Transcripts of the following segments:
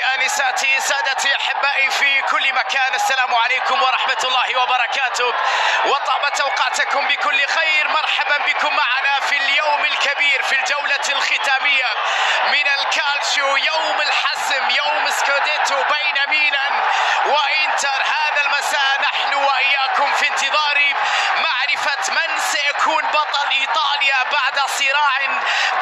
آنساتي سادتي أحبائي في كل مكان، السلام عليكم ورحمة الله وبركاته، وطابت أوقاتكم بكل خير. مرحبا بكم معنا في اليوم الكبير، في الجولة الختامية من الكالشيو، يوم الحسم، يوم سكوديتو بين ميلان وإنتر. هذا المساء نحن وإياكم في انتظار معرفة من سيكون بطل إيطاليا بعد صراع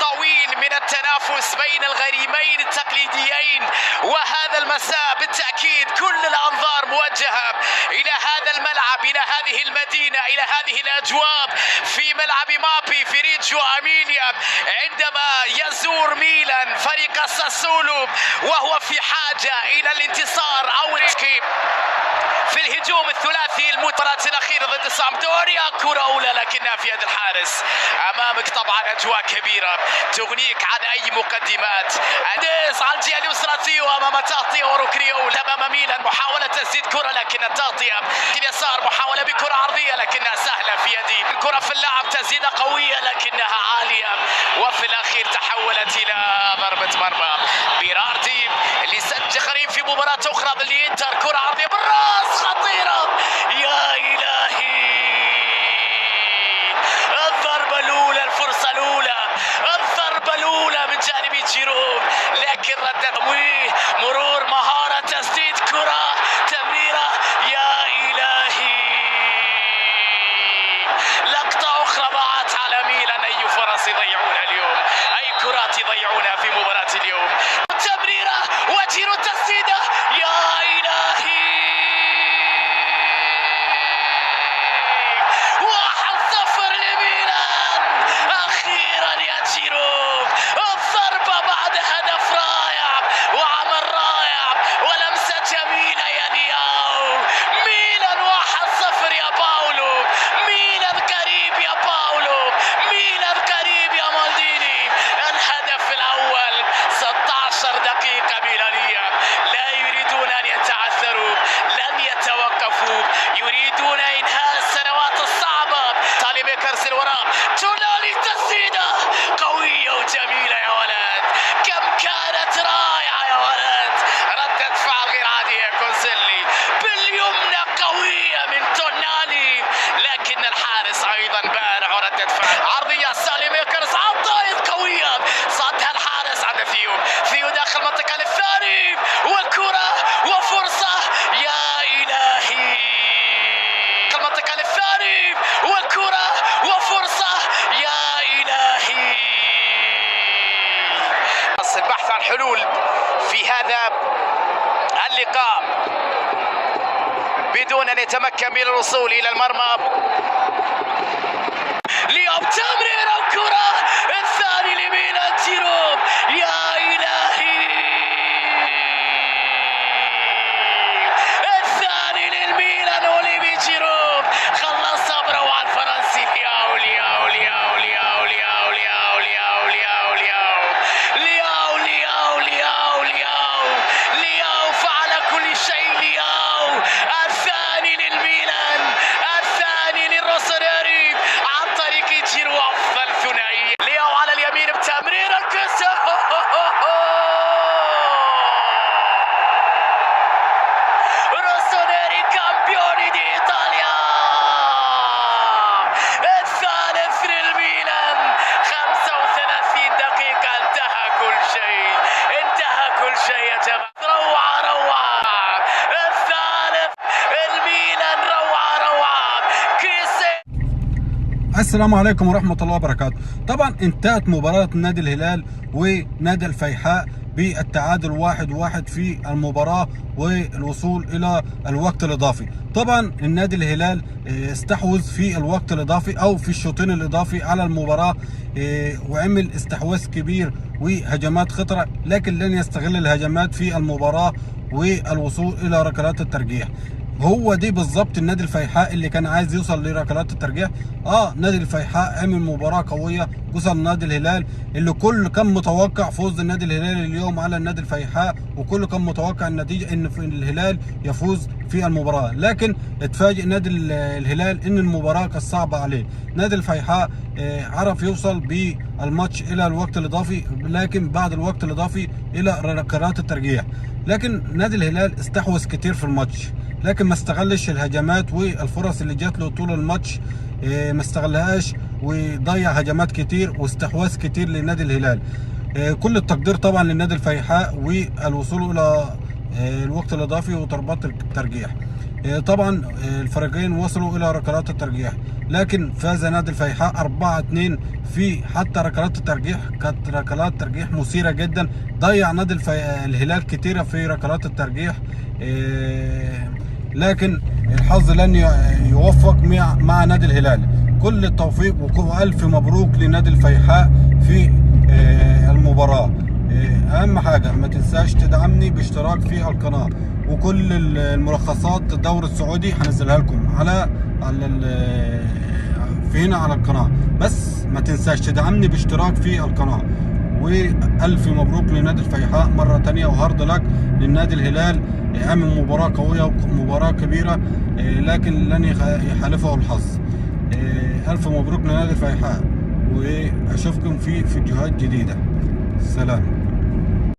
طويل من التنافس بين الغريمين التقليديين. وهذا المساء بالتأكيد كل الأنظار موجهة إلى هذا الملعب، إلى هذه المدينة، إلى هذه الأجواء في ملعب مابي في ريجيو إيميليا، عندما يزور ميلان فريق ساسولو وهو في حاجة إلى الانتصار أو التشكيل في الهجوم الثلاثي. المباراة الأخيرة ضد سامدوريا، كرة أولى لكنها في يد الحارس. أمامك طبعا أجواء كبيرة تغنيك عن أي مقدمات. أنديز على الجهة اليسرى، ثيو أمام تغطية وركنية أولى أمام ميلان، محاولة تسديد كرة لكن التغطية اليسار، محاولة بكرة عرضية لكنها سهلة في يدي. الكرة في اللعب، تسديدة قوية لكنها عالية، وفي الأخير تحولت إلى ضربة مرمى. بيراردي اللي سجل قريب في مباراة أخرى ضد إنتر، كرة عرضية بالراس خطيرة، يا إلهي. الضربة الأولى، الفرصة الأولى، الضربة الأولى من جانب جيرو، لكن ردت مرور، مهارة، تسديد، كرة، تمريرة، يا إلهي. لقطة أخرى ضاعت على ميلان. أي فرص يضيعونها اليوم، أي كرات يضيعونها في مباراة اليوم. تمريرة وجيرو، تسديدة، يا إلهي. 1-0 لميلان. أخيرا يا جيرو، الضربة بعد هدف رائع وعمل رائع ولمسة جميلة يا لياو. ميلان 1-0 يا باولو، ميلان قريب يا باولو، ميلان قريب يا مالديني. الهدف الأول 16 دقيقة ميلانية، لا يريدون أن يتعثروا، لن يتوقفوا، يريدون إنهاء السنوات الصعبة. تالي بيكرز الوراء، تونالي، تسديدة قوية وجميلة يا ولد، كم كانت رائعة يا ولد. ردة فعل غير عادية، كونسيلي باليمنى قوية من تونالي، لكن الحارس أيضا بارع. ردة فعل عرضية، سالي بيكرز عطايد قوية، صدها الحارس عند ثيو داخل المنطقة الثاني، وكرة وفرصة، يا إلهي. المنطقة الثاني، وكرة وفرصة، يا إلهي. البحث عن حلول في هذا اللقاء بدون أن يتمكن من الوصول إلى المرمى. ليوم تمرير الكرة الثاني لميلان، جيرو، يا إلهي. الثاني للميلان، أوليفي جيرو، خلص صبره على الفرنسي. لياو لياو لياو لياو لياو لياو لياو لياو لياو لياو لياو لياو لياو فعل كل شيء. لياو الثاني للميلان، الثاني للروسونيري عن طريق جيرو. أفضل ثنائي. لياو على اليمين بتمرير الكسر، روسونيري كامبيوني دي إيطاليا. الثالث للميلان، 35 دقيقة، انتهى كل شيء، انتهى كل شيء يا جماعة. روعة روعة. الثالث الميلان، روعة روعة. السلام عليكم ورحمة الله وبركاته. طبعا انتهت مباراة نادي الهلال ونادي الفيحاء بالتعادل 1-1 في المباراة والوصول إلى الوقت الإضافي. طبعا النادي الهلال استحوذ في الوقت الإضافي أو في الشوطين الإضافي على المباراة، وعمل استحواذ كبير وهجمات خطرة، لكن لن يستغل الهجمات في المباراة والوصول إلى ركلات الترجيح. هو دي بالظبط النادي الفيحاء اللي كان عايز يوصل لركلات الترجيح. نادي الفيحاء عمل مباراه قويه قصاد نادي الهلال، اللي كل كان متوقع فوز النادي الهلال اليوم على النادي الفيحاء، وكل كان متوقع النتيجه ان الهلال يفوز في المباراه، لكن اتفاجئ نادي الهلال ان المباراه كانت صعبه عليه. نادي الفيحاء عرف يوصل بالماتش الى الوقت الاضافي، لكن بعد الوقت الاضافي الى ركلات الترجيح. لكن نادي الهلال استحوذ كتير في الماتش، لكن ما استغلش الهجمات والفرص اللي جات له طول الماتش، ما استغلهاش، وضيع هجمات كتير واستحواذ كتير لنادي الهلال. كل التقدير طبعا للنادي الفيحاء والوصول الى الوقت الاضافي وضربات الترجيح. طبعا الفريقين وصلوا الى ركلات الترجيح، لكن فاز نادي الفيحاء 4-2 في حتى ركلات الترجيح. كانت ركلات ترجيح مثيره جدا، ضيع نادي الهلال كتيره في ركلات الترجيح، لكن الحظ لن يوفق مع نادي الهلال. كل التوفيق والف مبروك لنادي الفيحاء في المباراة. اهم حاجة ما تنساش تدعمني باشتراك في القناة، وكل الملخصات الدوري السعودي هنزلها لكم في هنا على القناة، بس ما تنساش تدعمني باشتراك في القناة. والف مبروك لنادي الفيحاء مرة تانية، وهارد لك للنادي الهلال. عمل مباراة قوية ومباراة كبيرة، لكن لن يحالفه الحظ. الف مبروك لنادي الفيحاء، واشوفكم في فيديوهات جديدة. سلام.